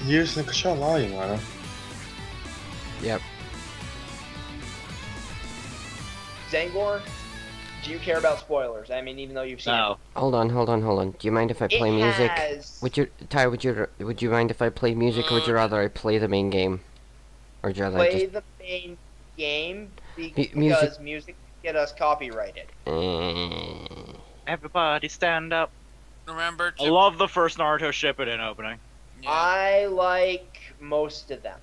Years ka siya lying, ano? Yep. Zangor, do you care about spoilers? I mean, even though you've seen it. Hold on. Do you mind if I play music? Would you mind if I play music, or would you rather I play the main game? Or would you rather play the main game because music get us copyrighted. Everybody stand up. Remember to... I love the first Naruto Shippuden opening. Yeah. I like most of them.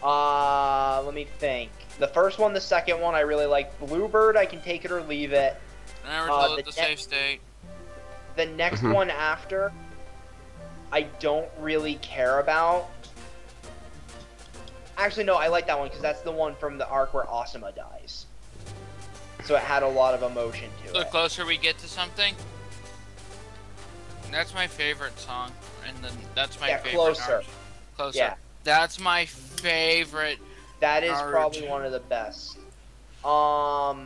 Let me think. The first one, the second one, I really like. Bluebird, I can take it or leave it. Remember to load the save state. The next one after, I don't really care about. Actually, no, I like that one because that's the one from the arc where Asuma dies. So it had a lot of emotion to it. The closer we get to something, that's my favorite song, and then that's my favorite. Closer. Closer. Yeah. That's my favorite. That is probably one of the best. The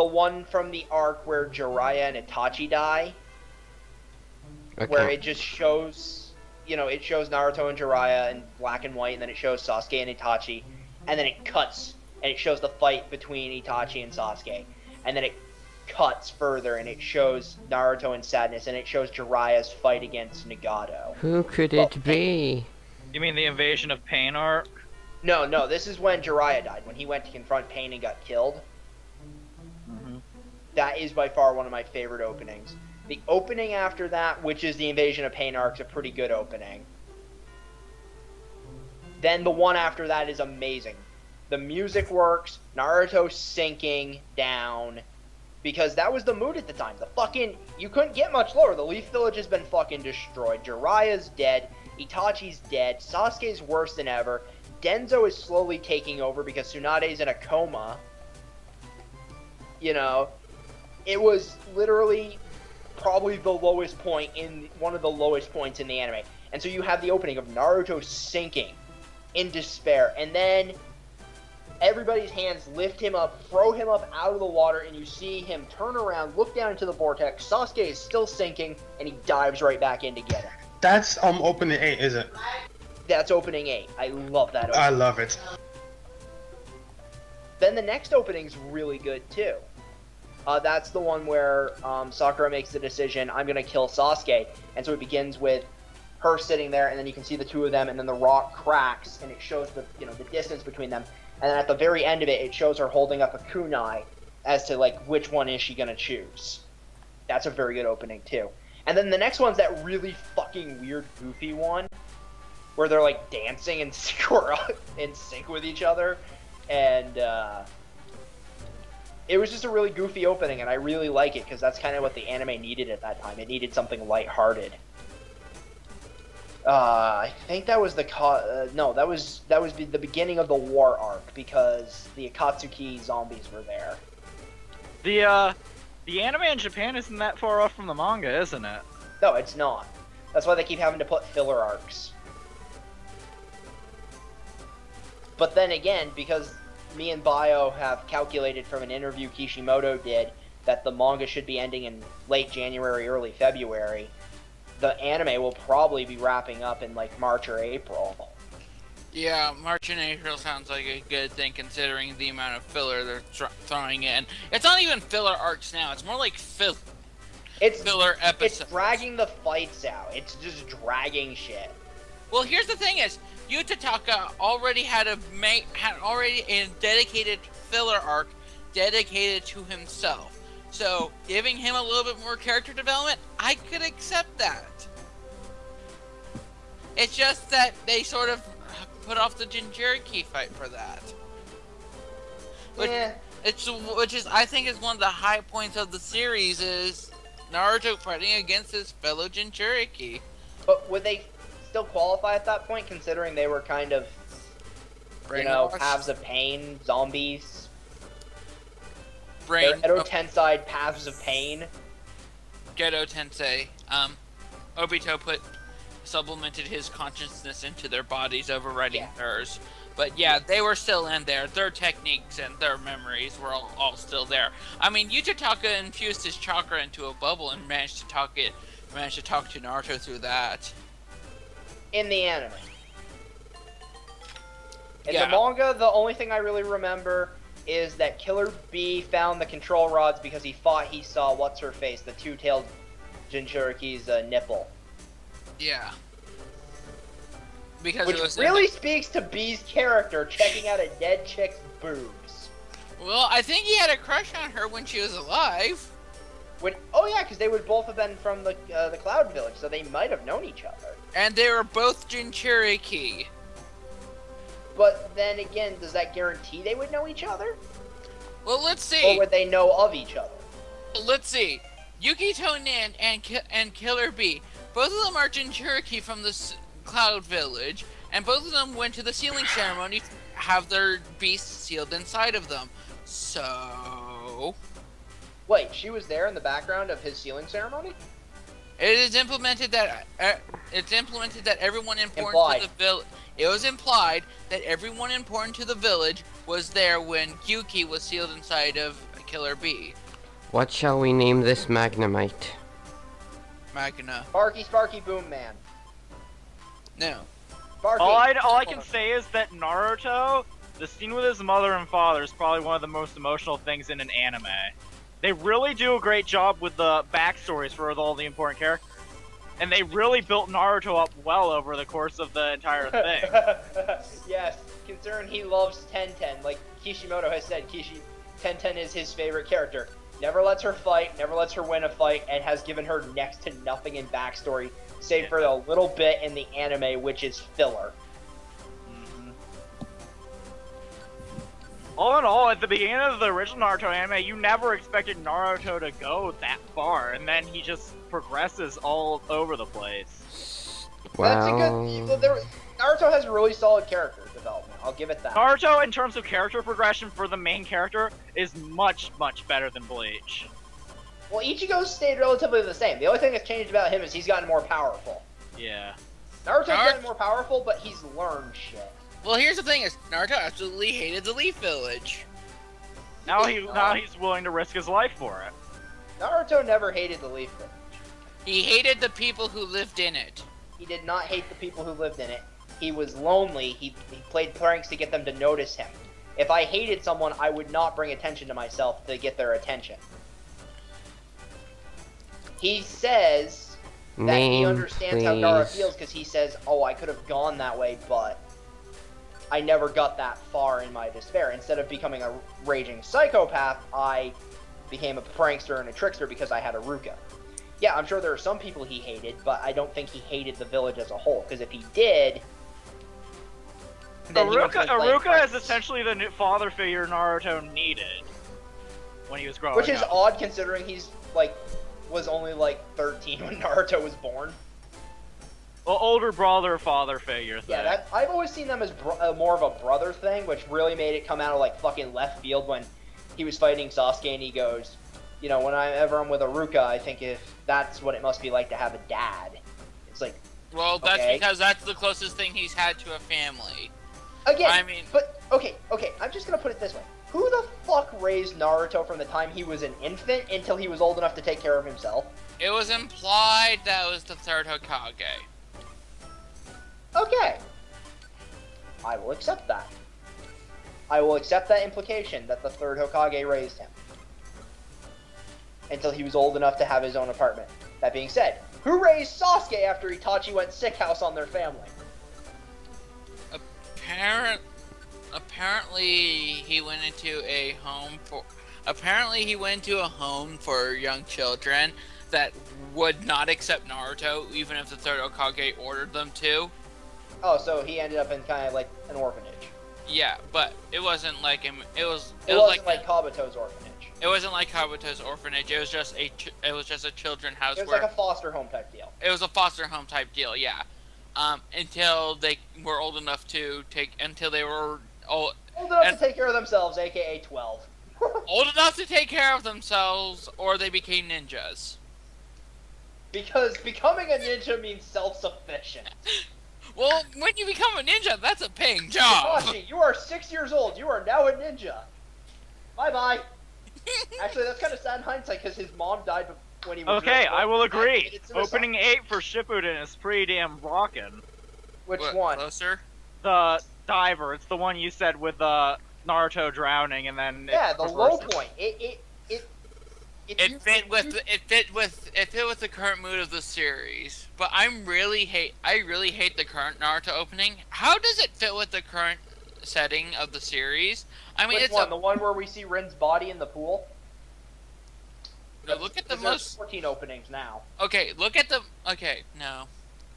one from the arc where Jiraiya and Itachi die, where it just shows, it shows Naruto and Jiraiya in black and white, and then it shows Sasuke and Itachi, and then it cuts, and it shows the fight between Itachi and Sasuke, and then it cuts further, and it shows Naruto in sadness, and it shows Jiraiya's fight against Nagato. Who could it be? You mean the Invasion of Pain arc? No, this is when Jiraiya died, when he went to confront Pain and got killed. That is by far one of my favorite openings. The opening after that, which is the Invasion of Pain arc, is a pretty good opening. Then the one after that is amazing. The music works, Naruto sinking down, because that was the mood at the time. You couldn't get much lower. The Leaf Village has been fucking destroyed. Jiraiya's dead. Itachi's dead. Sasuke's worse than ever. Denzo is slowly taking over because Tsunade's in a coma. It was literally probably the lowest point one of the lowest points in the anime. And so you have the opening of Naruto sinking in despair, and then everybody's hands lift him up, throw him up out of the water, and you see him turn around, look down into the vortex. Sasuke is still sinking, and he dives right back in to get him. That's opening 8, is it? That's opening 8. I love that opening. I love it. Then the next opening's really good too. That's the one where Sakura makes the decision, I'm going to kill Sasuke. And so it begins with her sitting there, and then you can see the two of them, and then the rock cracks, and it shows the distance between them. And then at the very end of it, it shows her holding up a kunai as to, which one is she going to choose. That's a very good opening, too. And then the next one's that really fucking weird, goofy one, where they're, dancing and in sync with each other. And, it was just a really goofy opening, and I really like it, because that's kind of what the anime needed at that time. It needed something lighthearted. I think that was no, that was the beginning of the war arc, because the Akatsuki zombies were there. The anime in Japan isn't that far off from the manga, isn't it? No, it's not. That's why they keep having to put filler arcs. But then again, because me and Bio have calculated from an interview Kishimoto did that the manga should be ending in late January, early February, the anime will probably be wrapping up in March or April. Yeah, March and April sounds like a good thing considering the amount of filler they're throwing in. It's not even filler arcs now, it's more like filler episodes. It's dragging the fights out. It's just dragging shit. Well, here's the thing is, Yu Tataka already had a dedicated filler arc dedicated to himself. So, giving him a little bit more character development, I could accept that. It's just that they sort of put off the Jinchuriki fight for that. Which is, I think, is one of the high points of the series is Naruto fighting against his fellow Jinchuriki. But would they still qualify at that point, considering they were kind of, Paths of Pain, zombies? Edo Tensei Paths of Pain. Gedo Tensei. Obito supplemented his consciousness into their bodies, overriding hers. But yeah, they were still in there. Their techniques and their memories were all still there. I mean, Yutataka infused his chakra into a bubble and managed to managed to talk to Naruto through that. In the anime. In Yeah. the manga, the only thing I really remember is that Killer Bee found the control rods because he thought he saw what's-her-face, the two-tailed Jinchuriki's nipple. Yeah. Because Which it was really speaks to Bee's character, checking out a dead chick's boobs. Well, I think he had a crush on her when she was alive. Oh yeah, because they would both have been from the Cloud Village, so they might have known each other. And they were both Jinchuriki. But then again, does that guarantee they would know each other? Well, let's see. Or would they know of each other? Let's see. Yukito Nan and Killer Bee, both of them are Jinchuriki from the Cloud Village, and both of them went to the sealing ceremony to have their beasts sealed inside of them. So... Wait, she was there in the background of his sealing ceremony? It is implemented that everyone important Implied. to the village. It was implied that everyone important to the village was there when Yuki was sealed inside of Killer Bee. What shall we name this Magnemite? Magna. Sparky Boom Man. No. Sparky. All I can say is that Naruto, the scene with his mother and father is probably one of the most emotional things in an anime. They really do a great job with the backstories for all the important characters. And they really built Naruto up well over the course of the entire thing. Yes, considering he loves Tenten, like Kishimoto has said, Tenten is his favorite character. Never lets her fight, never lets her win a fight, and has given her next to nothing in backstory, save for a little bit in the anime, which is filler. All in all, at the beginning of the original Naruto anime, you never expected Naruto to go that far, and then he just progresses all over the place. That's a Well, good... Naruto has really solid character development, I'll give it that. Naruto, in terms of character progression for the main character, is much, much better than Bleach. Well, Ichigo's stayed relatively the same. The only thing that's changed about him is he's gotten more powerful. Yeah. Naruto's gotten more powerful, but he's learned shit. Well, here's the thing: is Naruto absolutely hated the Leaf Village. Now he's willing to risk his life for it. Naruto never hated the Leaf Village. He hated the people who lived in it. He did not hate the people who lived in it. He was lonely. He played pranks to get them to notice him. If I hated someone, I would not bring attention to myself to get their attention. He says that he understands how Gaara feels because he says, oh, I could have gone that way, but I never got that far in my despair. Instead of becoming a raging psychopath, I became a prankster and a trickster because I had a Ruka. Yeah, I'm sure there are some people he hated, but I don't think he hated the village as a whole, because if he did... then Aruka is essentially the new father figure Naruto needed when he was growing up. Which is odd considering he's, like, was only, like, 13 when Naruto was born. Well, older brother, father figure thing. Yeah, I've always seen them as more of a brother thing, which really made it come out of, like, fucking left field when he was fighting Sasuke and he goes, you know, whenever I'm with Aruka, I think if that's what it must be like to have a dad. It's like, well, that's okay. because that's the closest thing he's had to a family. Again, I mean, but, okay, I'm just gonna put it this way. Who the fuck raised Naruto from the time he was an infant until he was old enough to take care of himself? It was implied that it was the third Hokage. Okay. I will accept that. I will accept that implication that the third Hokage raised him. Until he was old enough to have his own apartment. That being said, who raised Sasuke after Itachi went sick house on their family? Apparently he went into a home for... Apparently he went to a home for young children that would not accept Naruto, even if the third Hokage ordered them to. Oh, so he ended up in kind of like an orphanage. Yeah, but it wasn't like him. It wasn't like Kabuto's orphanage. It wasn't like Kabuto's orphanage. It was just a children's house. It was like a foster home type deal. It was a foster home type deal, yeah. Until they were old enough to until they were old enough to take care of themselves, aka 12. Old enough to take care of themselves, or they became ninjas. Because becoming a ninja means self-sufficient. Well, when you become a ninja, that's a paying job. Itachi, you are 6 years old. You are now a ninja. Bye-bye. Actually, that's kind of sad in hindsight because his mom died when he was Okay, really I will agree. committed suicide. Opening 8 for Shippuden is pretty damn rockin'. Which What, one? Closer? The diver, it's the one you said with Naruto drowning and then Yeah, it the low reverses. point. It fit with the current mood of the series. But I really hate the current Naruto opening. How does it fit with the current setting of the series? I mean, Which one? The one where we see Rin's body in the pool? No, look at the There's most. 14 openings now. Okay, look at the. Okay, no.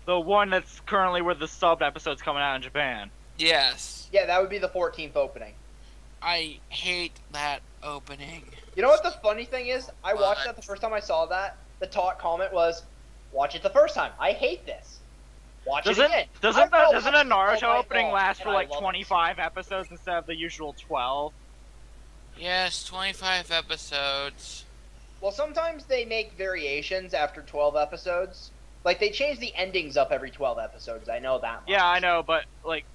The one that's currently where the subbed episode's coming out in Japan. Yes, Yeah, that would be the 14th opening. I hate that opening. You know what the funny thing is? I watched What? that the first time I saw that. The talk comment was, "Watch it the first time. I hate this. Watch it again." Doesn't a watched it all Naruto night opening long, last and for I like love it. 25 episodes instead of the usual 12? Yes, 25 episodes. Well, sometimes they make variations after 12 episodes. Like, they change the endings up every 12 episodes. I know that much. Yeah, I know, but like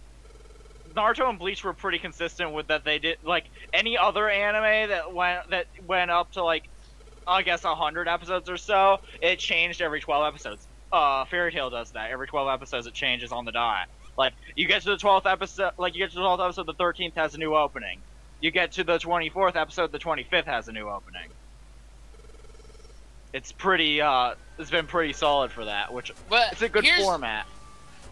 Naruto and Bleach were pretty consistent with that. They did like any other anime that went up to like I guess 100 episodes or so. It changed every 12 episodes. Fairy Tail does that. Every 12 episodes, it changes on the dot. Like you get to the 12th episode, the 13th has a new opening. You get to the 24th episode, the 25th has a new opening. It's pretty. It's been pretty solid for that, which But it's a good format.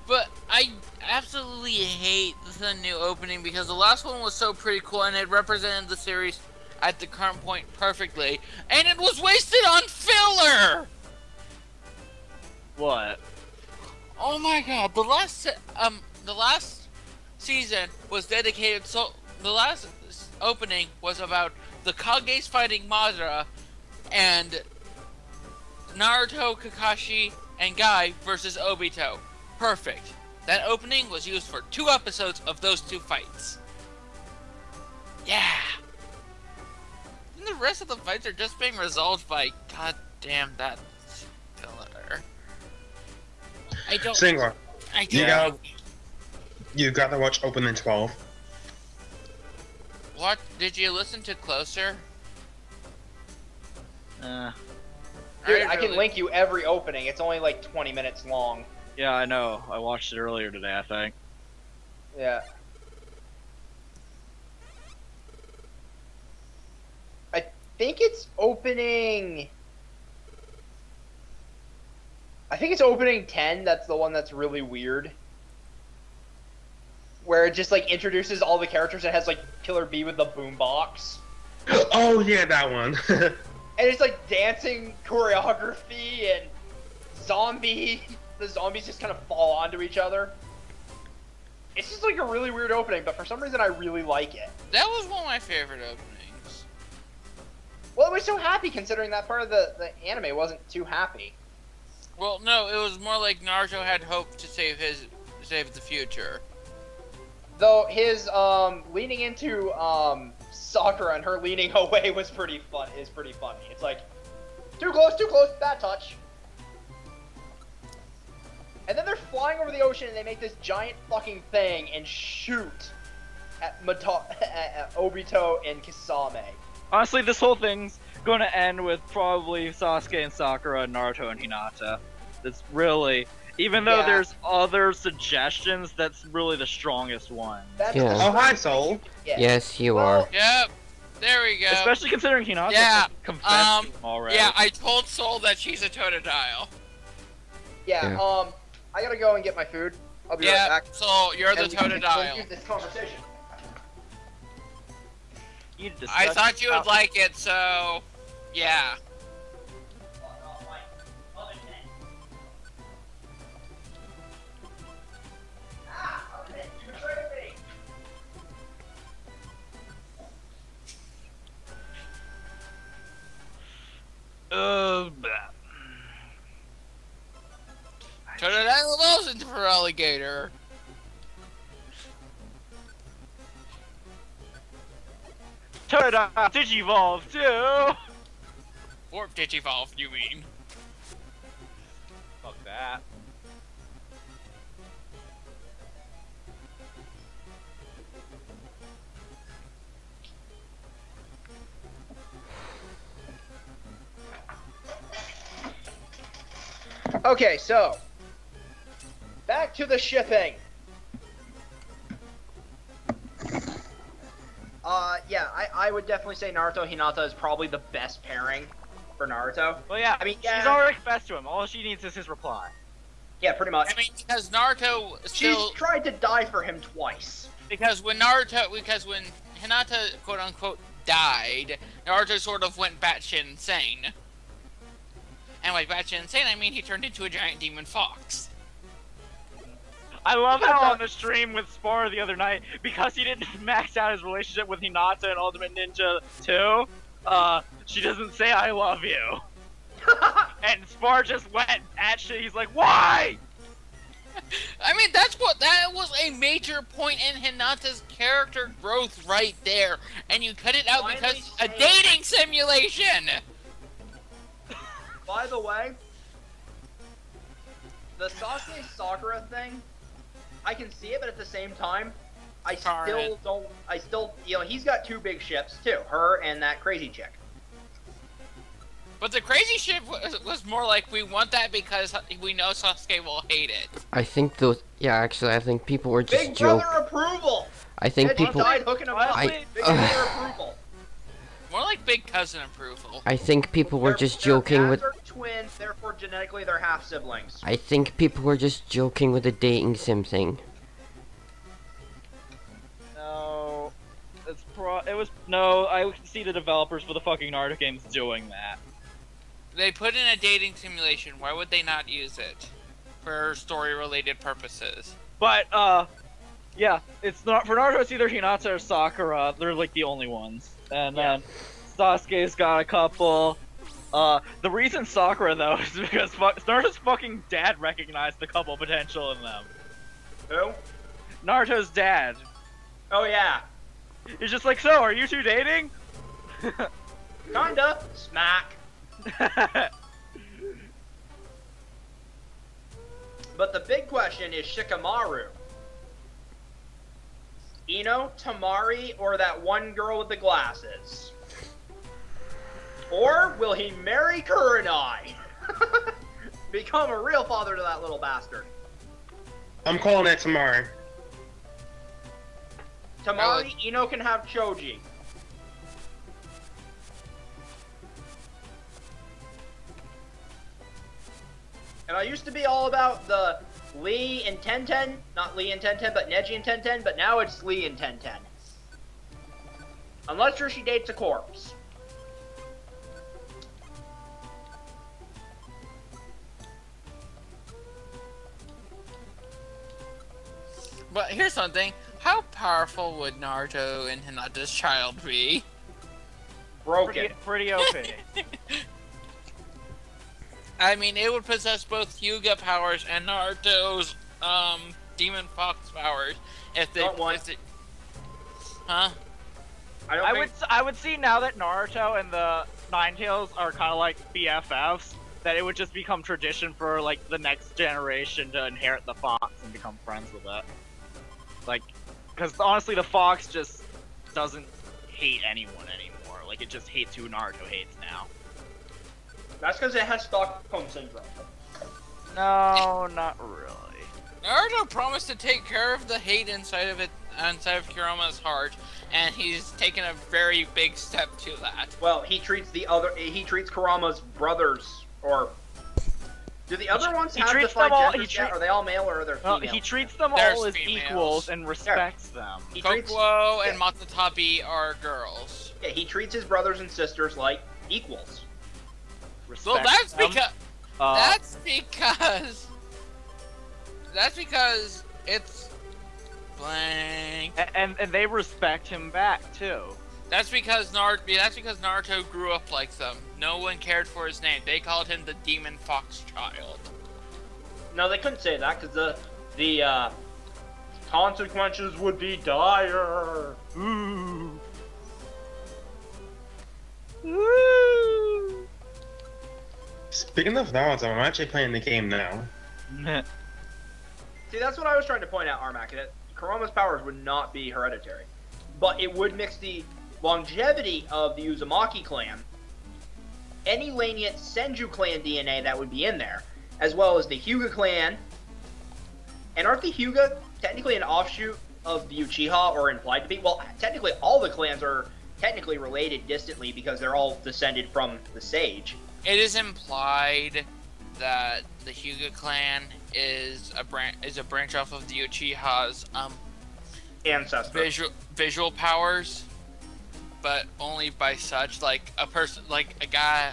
But I absolutely hate the new opening because the last one was so pretty cool and it represented the series at the current point perfectly, and it was wasted on filler. What? Oh my god, the last season was dedicated, so the last opening was about the Kages fighting Madara and Naruto, Kakashi, and Guy versus Obito. Perfect. That opening was used for 2 episodes of those 2 fights. Yeah. And the rest of the fights are just being resolved by, god damn that filler. I don't. Singler, I don't. you gotta watch opening 12. What? Did you listen to Closer? Dude, I can link you every opening. It's only like 20 minutes long. Yeah, I know. I watched it earlier today, I think. Yeah. I think it's opening... I think it's opening 10. That's the one that's really weird. Where it just, like, introduces all the characters and has, like, Killer B with the boombox. Oh yeah, that one. And it's, like, dancing choreography and the zombies just kind of fall onto each other. It's just, like, a really weird opening, but for some reason I really like it. That was one of my favorite openings. Well, it was so happy considering that part of the anime wasn't too happy. Well, no, it was more like Naruto had hope to save the future. Though his leaning into Sakura and her leaning away was pretty funny. It's like too close, bad touch. And then they're flying over the ocean and they make this giant fucking thing and shoot at Obito and Kisame. Honestly, this whole thing's gonna end with probably Sasuke and Sakura and Naruto and Hinata. That's really, even though there's other suggestions, that's really the strongest one. That's Yeah. Oh hi, Soul. Yeah. Yes, you Well, are. Yep, there we go. Especially considering Hinata Yeah, confessed already. Yeah, I told Soul that she's a Totodile. Yeah. I gotta go and get my food. I'll be right Yeah, back. Soul, you're the And we can Totodile. continue this conversation. You I discussed thought you would how- like it, so yeah. Blah. Totodile evolves into for alligator. Totodile Digivolve too! Warp Digivolve, you mean? Fuck that. Okay, so back to the shipping. Yeah, I would definitely say Naruto Hinata is probably the best pairing for Naruto. Well, yeah, I mean, she's already confessed to him. All she needs is his reply. Yeah, pretty much. I mean, because Naruto still... She's tried to die for him twice. Because when Hinata, quote-unquote, died, Naruto sort of went batshit insane. And by batshit insane, I mean he turned into a giant demon fox. I love how on the stream with Spar the other night, because he didn't max out his relationship with Hinata in Ultimate Ninja 2, she doesn't say I love you. And Spar just went at shit, he's like, why? I mean, that was a major point in Hinata's character growth right there. And you cut it out because a dating simulation! By the way, the Sasuke Sakura thing, I can see it, but at the same time, I still, you know, he's got two big ships too, her and that crazy chick. But the crazy ship was more like, we want that because we know Sasuke will hate it. I think those, yeah, actually, I think people were just Big brother approval! I think people... died hooking him up. Big brother approval. More like big cousin approval. I think people were just joking with... They're twins, therefore genetically they're half siblings. I think people were just joking with the dating sim thing. No, no, I can see the developers for the fucking Naruto games doing that. They put in a dating simulation, why would they not use it? For story-related purposes. But, yeah, it's not, for Naruto it's either Hinata or Sakura, they're like the only ones. And then Sasuke's got a couple. The reason Sakura though is because Naruto's fucking dad recognized the couple potential in them. Who? Naruto's dad. Oh yeah. He's just like, so, are you two dating? Kinda. Smack. But the big question is Shikamaru. Ino, Tamari, or that one girl with the glasses? Or will he marry Kurenai? Become a real father to that little bastard. I'm calling it Tamari. Tamari, Ino can have Choji. And I used to be all about the Lee and Tenten, not Lee and Tenten, but Neji and Tenten, but now it's Lee and Tenten. Unless she dates a corpse. But here's something, how powerful would Naruto and Hinata's child be? Broken. Pretty OP. I mean, it would possess both Hyuga powers and Naruto's, Demon Fox powers. If they... Huh? I would see now that Naruto and the Ninetales are kind of like BFFs, that it would just become tradition for, like, the next generation to inherit the Fox and become friends with it. Like, because honestly, the Fox just doesn't hate anyone anymore. Like, it just hates who Naruto hates now. That's because it has Stockholm Syndrome. No, not really. Naruto promised to take care of the hate inside of Kurama's heart, and he's taken a very big step to that. Well, he treats Kurama's brothers, or... Do the other ones have defined genders yet? Are they all male or are they female? He treats them all as equals and respects them. Kokuo and Matatabi are girls. Yeah, he treats his brothers and sisters like equals. Well, that's because it's blank. And they respect him back too. That's because Naruto grew up like them. No one cared for his name. They called him the Demon Fox Child. No, they couldn't say that because the consequences would be dire. Ooh. Woo. Speaking of Naruto, I'm actually playing the game now. See, that's what I was trying to point out, Armak. That Kurama's powers would not be hereditary, but it would mix the longevity of the Uzumaki clan, any lineage Senju clan DNA that would be in there, as well as the Hyuga clan. And aren't the Hyuga technically an offshoot of the Uchiha, or implied to be? Well, technically all the clans are technically related distantly because they're all descended from the Sage. It is implied that the Hyuga clan is a branch off of the Uchiha's ancestor visual powers, but only by such. Like a person, like a guy,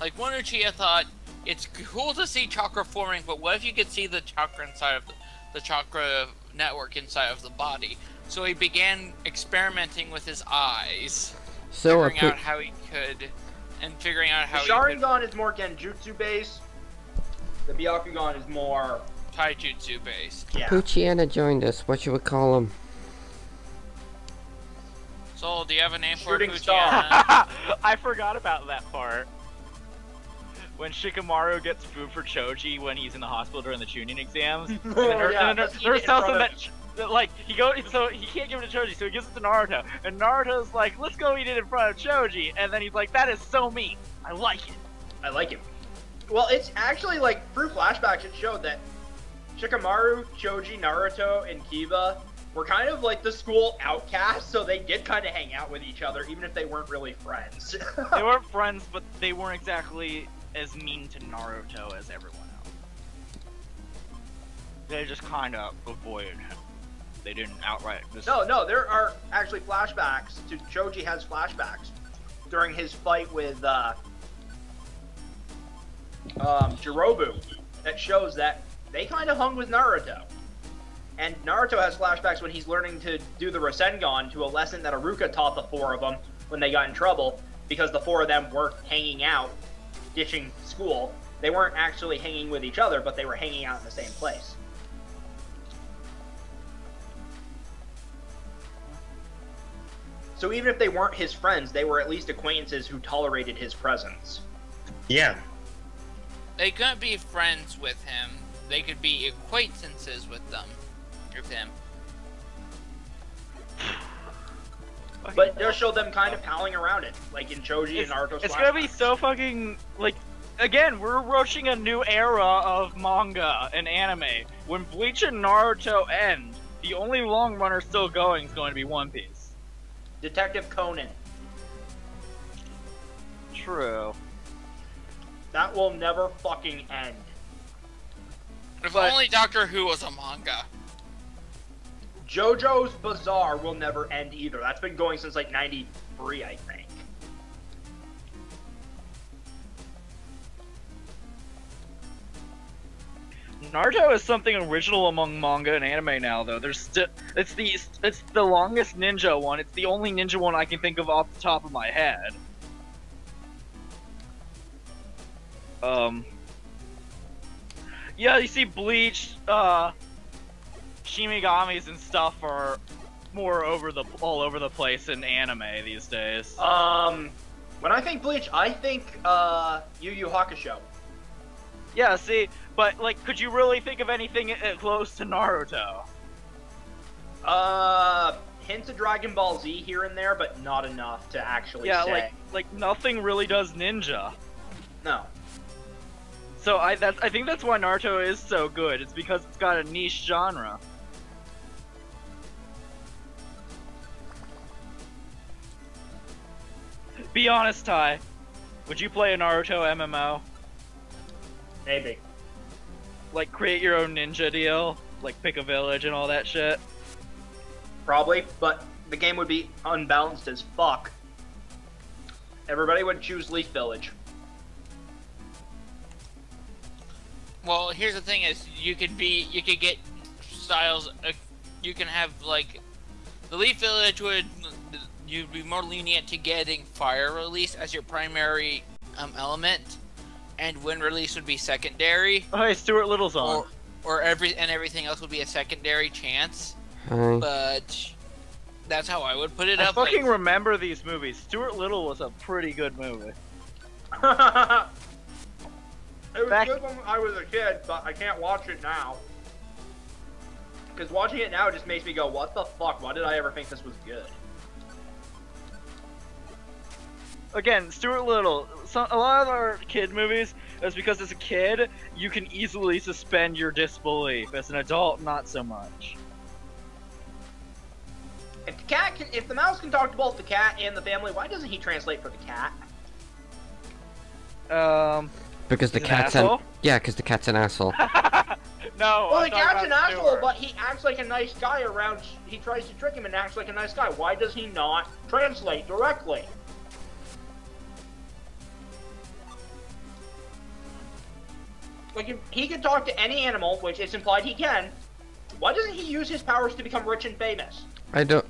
like one Uchiha thought it's cool to see chakra forming, but what if you could see the chakra inside of the chakra network inside of the body? So he began experimenting with his eyes, figuring out how he could, and figuring out how the Sharingan is more Genjutsu based. The Byakugan is more Taijutsu based. Yeah. Poochyena joined us. What should we call him? Soul, do you have a name Shooting for Star? I forgot about that part. When Shikamaru gets food for Choji when he's in the hospital during the Chunin exams, and the nurse tells him that like he can't give it to Choji, so he gives it to Naruto, and Naruto's like, "Let's go eat it in front of Choji," and then he's like, "That is so mean. I like it. I like it." Well, it's actually like through flashbacks it showed that Shikamaru, Choji, Naruto, and Kiba were kind of like the school outcasts, so they did kind of hang out with each other, even if they weren't really friends. They weren't friends, but they weren't exactly as mean to Naruto as everyone else. They just kind of avoided him. They didn't outright. No, there are actually flashbacks. Choji has flashbacks during his fight with Jirobu that shows that they kind of hung with Naruto. And Naruto has flashbacks when he's learning to do the Rasengan to a lesson that Iruka taught the four of them when they got in trouble, because the four of them were hanging out, ditching school. They weren't actually hanging with each other, but they were hanging out in the same place. So even if they weren't his friends, they were at least acquaintances who tolerated his presence. Yeah. They couldn't be friends with him. They could be acquaintances with them. With him. But they'll show them kind of palling around it, like in Choji and Naruto's It's gonna be so fucking, like, again, we're approaching a new era of manga and anime. When Bleach and Naruto end, the only long runner still going is going to be One Piece. Detective Conan. True. That will never fucking end. If only Doctor Who was a manga. JoJo's Bizarre will never end either. That's been going since like 93, I think. Naruto is something original among manga and anime now, though. There's still it's the longest ninja one. It's the only ninja one I can think of off the top of my head. Yeah, you see Bleach, Shinigamis and stuff are more all over the place in anime these days. When I think Bleach, I think Yu Yu Hakusho. Yeah, see, but like, could you really think of anything close to Naruto? Hints of Dragon Ball Z here and there, but not enough to actually say. Yeah, like nothing really does ninja. No. So I think that's why Naruto is so good. It's because it's got a niche genre. Be honest, Ty. Would you play a Naruto MMO? Maybe. Like, create your own ninja deal? Like, pick a village and all that shit? Probably, but the game would be unbalanced as fuck. Everybody would choose Leaf Village. Well, here's the thing: is you could get styles. You can have like the Leaf Village you'd be more lenient to getting fire release as your primary element, and wind release would be secondary. Oh, hey, Stuart Little's on. Or everything else would be a secondary chance. Hi. But that's how I would put it I up. fucking remember these movies. Stuart Little was a pretty good movie. It was good when I was a kid, but I can't watch it now. Because watching it now just makes me go, what the fuck? Why did I ever think this was good? again, Stuart Little. A lot of our kid movies is because as a kid you can easily suspend your disbelief. As an adult, not so much. If the mouse can talk to both the cat and the family, why doesn't he translate for the cat? Because the He's cat's an asshole? because the cat's an asshole. No. Well, I'm the talking cat's an about asshole, Stuart. but he acts like a nice guy around. He tries to trick him and acts like a nice guy. Why does he not translate directly? Like, if he can talk to any animal, which it's implied he can, why doesn't he use his powers to become rich and famous?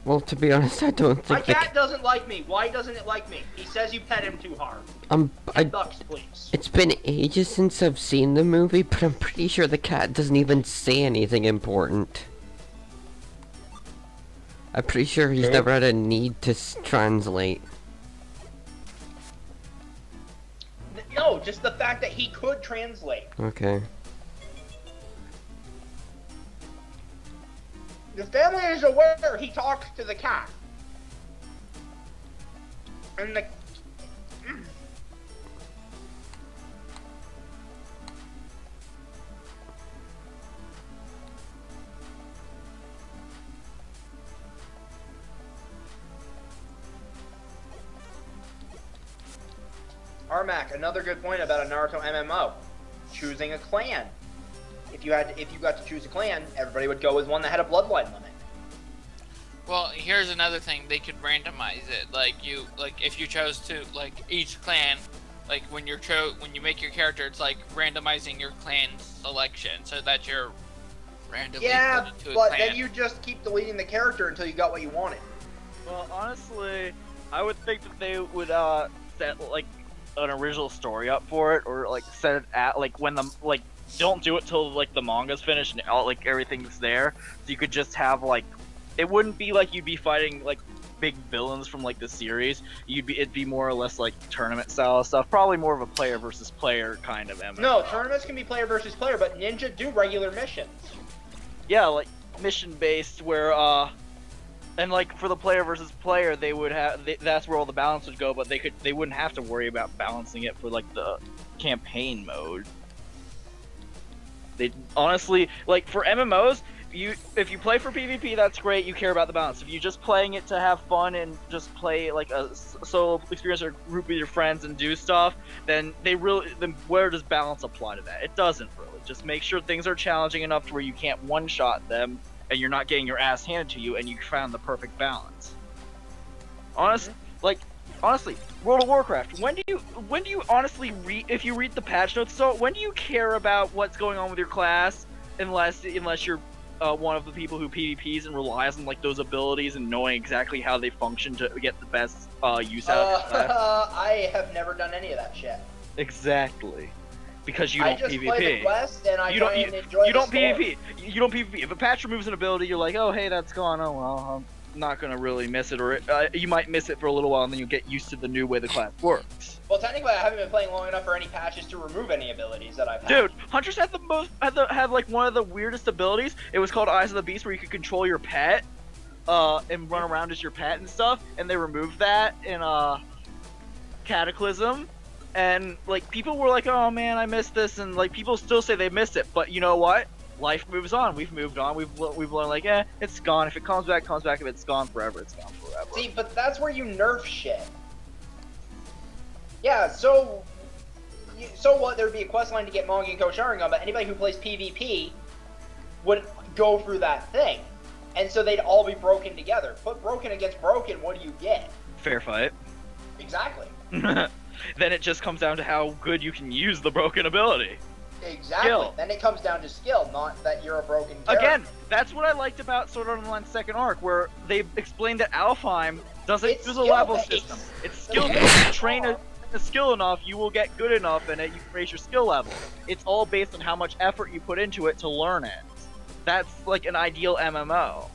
Well, to be honest, I don't My think the cat doesn't like me. Why doesn't it like me? He says you pet him too hard. Bucks, please. It's been ages since I've seen the movie, but I'm pretty sure the cat doesn't even say anything important. I'm pretty sure he's never had a need to translate. No, just the fact that he could translate. Okay. The family is aware he talks to the cat. And the... Armac, another good point about a Naruto MMO. Choosing a clan. If you got to choose a clan, everybody would go with one that had a bloodline limit. Well, here's another thing: they could randomize it. Like if you chose to, like, each clan, like when you make your character, it's like randomizing your clan selection so that you're randomly put into a but clan. then you just keep deleting the character until you got what you wanted. Well, honestly, I would think that they would set like an original story up for it, or like set it at like when the like don't do it till like the manga's finished and all like everything's there. So you could just have like it wouldn't be like you'd be fighting like big villains from like the series. It'd be more or less like tournament style stuff. Probably more of a player versus player kind of MMO. No, tournaments can be player versus player, but Ninja do regular missions. Yeah, like mission based where and like for the player versus player, they would have that's where all the balance would go, but they wouldn't have to worry about balancing it for like the campaign mode. They honestly, like for MMOs, if you play for PvP, that's great. You care about the balance. If you're just playing it to have fun and just play like a solo experience or group with your friends and do stuff, then where does balance apply to that? It doesn't really. Just make sure things are challenging enough to where you can't one-shot them and you're not getting your ass handed to you, and you found the perfect balance. Honestly, World of Warcraft. When do you honestly if you read the patch notes? So when do you care about what's going on with your class, unless you're one of the people who PvPs and relies on like those abilities and knowing exactly how they function to get the best use out of your class? I have never done any of that shit. Exactly. Because you don't PvP. I just play the quest and I try and enjoy you the don't story. PvP. You don't PvP. If a patch removes an ability, you're like, oh hey, that's gone. Oh well, I'm not gonna really miss it, or you might miss it for a little while, and then you get used to the new way the class works. Well, technically, I haven't been playing long enough for any patches to remove any abilities that I've had. Dude, Hunters had had like one of the weirdest abilities. It was called Eyes of the Beast, where you could control your pet, and run around as your pet and stuff. And they removed that in Cataclysm. And like people were like, "Oh man, I missed this," and like people still say they missed it. But you know what? Life moves on. We've moved on. We've learned like, it's gone. If it comes back, comes back. If it's gone forever, it's gone forever. See, but that's where you nerf shit. Yeah. So what? There'd be a quest line to get Mongenko Sharingan, but anybody who plays PvP would go through that thing, and so they'd all be broken together. Put broken against broken. What do you get? Fair fight. Exactly. Then it just comes down to how good you can use the broken ability. Exactly. Skill. Then it comes down to skill, not that you're a broken character. Again, that's what I liked about Sword Art Online's second arc, where they explained that Alfheim doesn't use a level system. It's skill. If you train a skill enough, you will get good enough in it. You can raise your skill level. It's all based on how much effort you put into it to learn it. That's like an ideal MMO.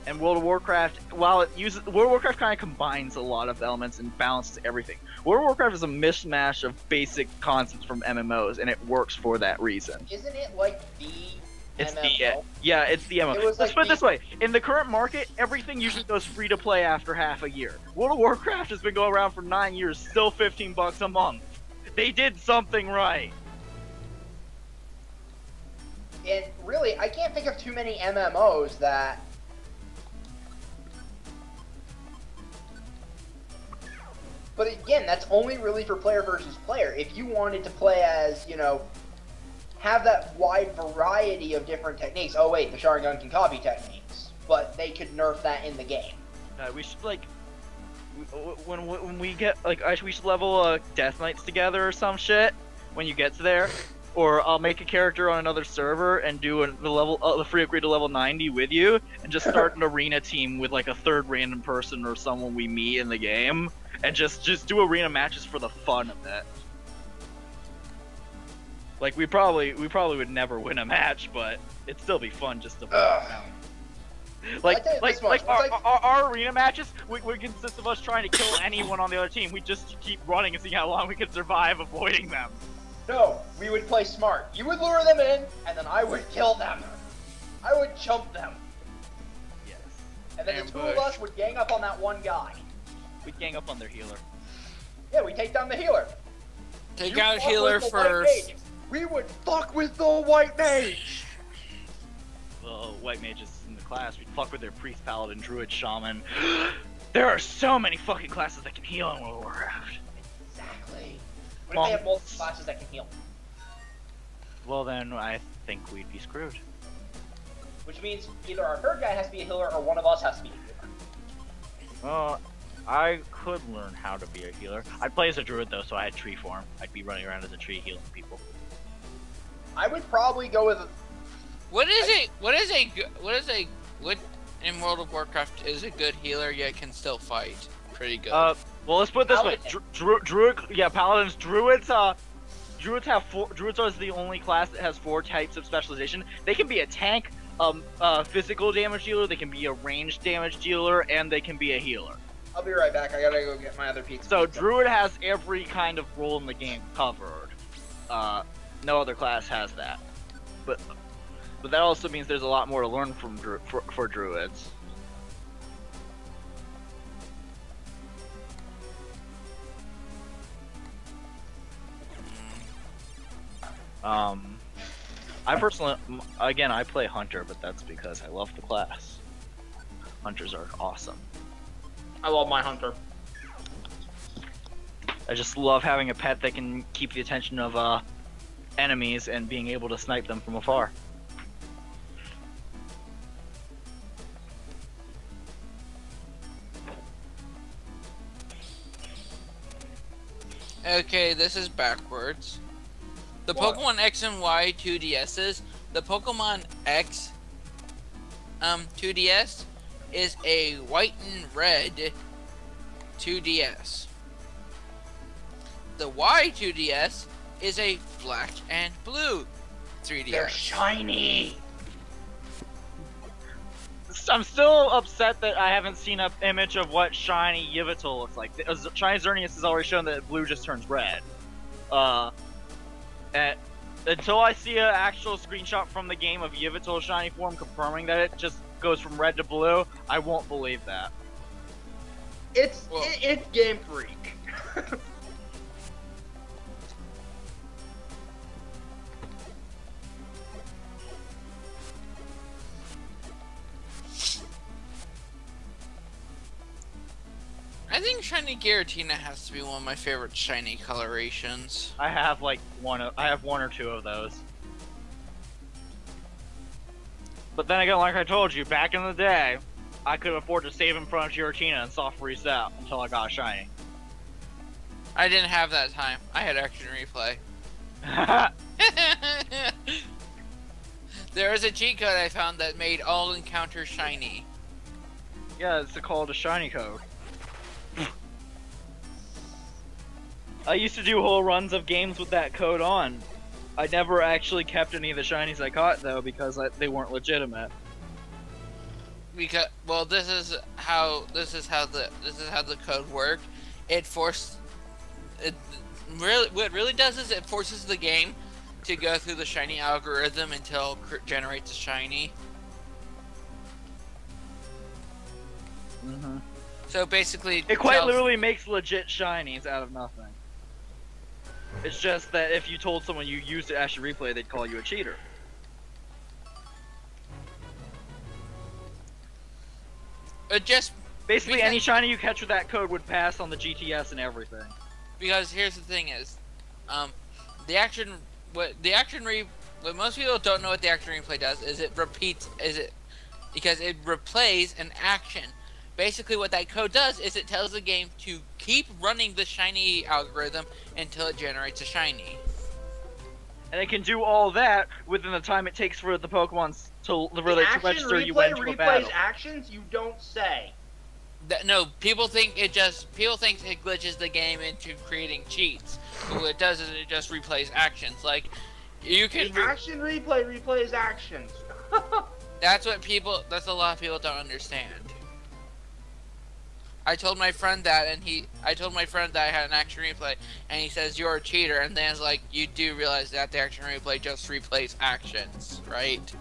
And World of Warcraft, World of Warcraft kind of combines a lot of elements and balances everything. World of Warcraft is a mishmash of basic concepts from MMOs, and it works for that reason. Isn't it like the It's MMO. it's the MMO. It was Let's like put it this way: in the current market, everything usually goes free to play after half a year. World of Warcraft has been going around for 9 years, still $15 a month. They did something right. And really, I can't think of too many MMOs that. But again, that's only really for player versus player. If you wanted to play as, you know, have that wide variety of different techniques. Oh wait, the Sharingan can copy techniques, but they could nerf that in the game. We should when we get we should level Death Knights together or some shit when you get to there, or I'll make a character on another server and do the free upgrade to level 90 with you, and just start an arena team with like a third random person or someone we meet in the game, and just do arena matches for the fun of it. Like we probably would never win a match, but it'd still be fun just to play around. Our arena matches would consist of us trying to kill anyone on the other team. We just keep running and see how long we can survive avoiding them. No, we would play smart. You would lure them in, and then I would kill them. I would chump them. Yes. And then the two of us would gang up on that one guy. We'd gang up on their healer. Yeah, we take down the healer. Take out healer first. We would fuck with the white mage. Well, white mages in the class, we'd fuck with their priest, paladin, druid, shaman. There are so many fucking classes that can heal in World of Warcraft. Exactly. What if they have multiple classes that can heal? Well, then I think we'd be screwed. Which means either our third guy has to be a healer or one of us has to be a healer. Well, I could learn how to be a healer. I'd play as a druid though, so I had tree form. I'd be running around as a tree healing people. I would probably go with. What in World of Warcraft is a good healer yet can still fight pretty good? Well, let's put it this way. Druid, paladins, druids. Druids have four. Druids are the only class that has 4 types of specialization. They can be a tank, physical damage dealer. They can be a ranged damage dealer, and they can be a healer. I'll be right back. I gotta go get my other pizza. So druid has every kind of role in the game covered. No other class has that. But that also means there's a lot more to learn from for druids. I personally, again, I play hunter, but that's because I love the class. Hunters are awesome. I love my hunter. I just love having a pet that can keep the attention of enemies and being able to snipe them from afar. Okay, this is backwards. The What? Pokemon X and Y 2DSs, the Pokemon X 2DS is a white and red 2DS. The Y 2DS is a black and blue 3DS. They're shiny. I'm still upset that I haven't seen an image of what shiny Yveltal looks like. Shiny Xerneas has already shown that blue just turns red. And until I see an actual screenshot from the game of Yveltal's shiny form confirming that it just goes from red to blue, I won't believe that. It's Game Freak. I think Shiny Giratina has to be one of my favorite shiny colorations. I have like one or two of those. But then again, like I told you, back in the day, I could afford to save in front of Giratina and soft freeze out until I got a shiny. I didn't have that time. I had action replay. There is a cheat code I found that made all encounters shiny. Yeah, it's called a shiny code. I used to do whole runs of games with that code on. I never actually kept any of the shinies I caught though because they weren't legitimate. Because this is how the code worked. What it really does is it forces the game to go through the shiny algorithm until it generates a shiny. Mm-hmm. So basically, It quite literally makes legit shinies out of nothing. It's just that if you told someone you used it as your replay, they'd call you a cheater. It just Basically, any shiny you catch with that code would pass on the GTS and everything. Because here's the thing is, what most people don't know what the action replay does is because it replays an action. Basically what that code does is it tells the game to keep running the shiny algorithm until it generates a shiny. And it can do all that within the time it takes for the Pokemon to register you into a battle. Replays actions? You don't say. No, people think it glitches the game into creating cheats. But what it does is it just replays actions. Like you can action replay replays actions. That's a lot of people don't understand. I told my friend that I had an action replay and he says you're a cheater, and then it's like, you do realize that the action replay just replays actions, right?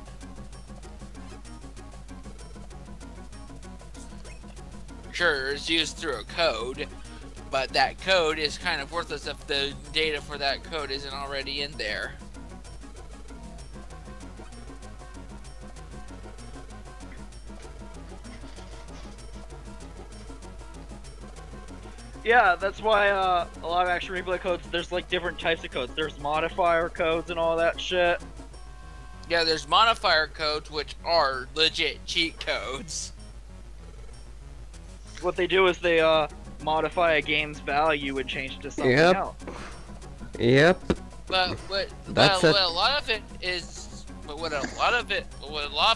Sure, it's used through a code, but that code is kind of worthless if the data for that code isn't already in there. Yeah, that's why a lot of action replay codes, there's like different types of codes. There's modifier codes and all that shit. Yeah, there's modifier codes, which are legit cheat codes. What they do is they modify a game's value and change it to something else. Yep. But what a lot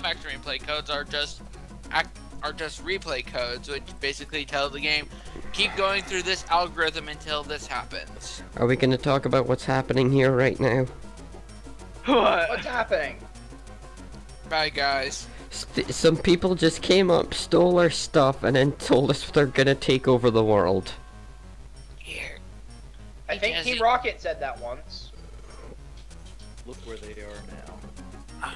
of action replay codes are just replay codes, which basically tell the game, keep going through this algorithm until this happens. Are we going to talk about what's happening here right now? What? What's happening? Bye, guys. Some people just came up, stole our stuff, and then told us they're going to take over the world. Here. I think Team Rocket said that once. Look where they are now.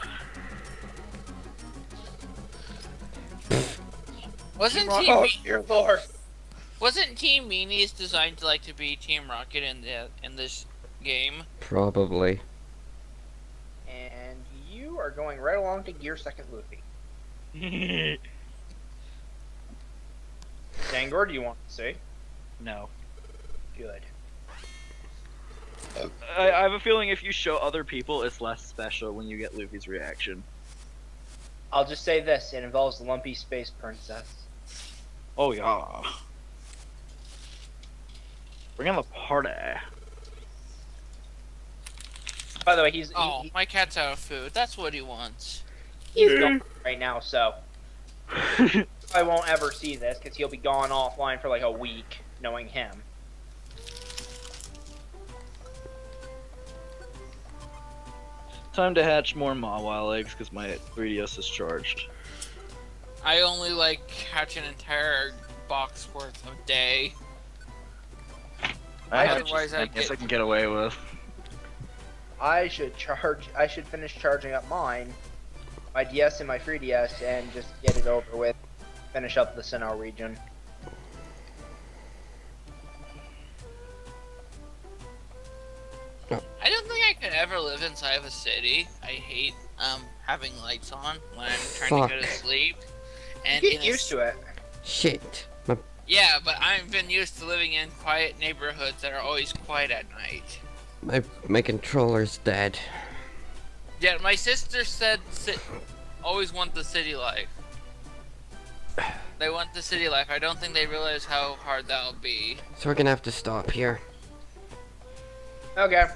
Wasn't Team Meanies designed to be Team Rocket in this game? Probably. And you are going right along to Gear Second Luffy. Dangor, do you want to say? No. Good. I have a feeling if you show other people, it's less special when you get Luffy's reaction. I'll just say this, it involves the Lumpy Space Princess. Oh yeah. Bring on the party. By the way, my cat's out of food. That's what he wants. He's gone right now, so I won't ever see this because he'll be gone offline for like a week, knowing him. Time to hatch more Mawile eggs because my 3DS is charged. I only hatch an entire box worth a day. Otherwise, I guess I can get away with. I should finish charging up my DS and my 3DS and just get it over with. Finish up the Sinnoh region. I don't think I could ever live inside of a city. I hate having lights on when I'm trying to go to sleep. And get used to it. Shit. Yeah, but I've been used to living in quiet neighborhoods that are always quiet at night. My controller's dead. Yeah, my sister said always want the city life. They want the city life. I don't think they realize how hard that'll be. So we're gonna have to stop here. Okay.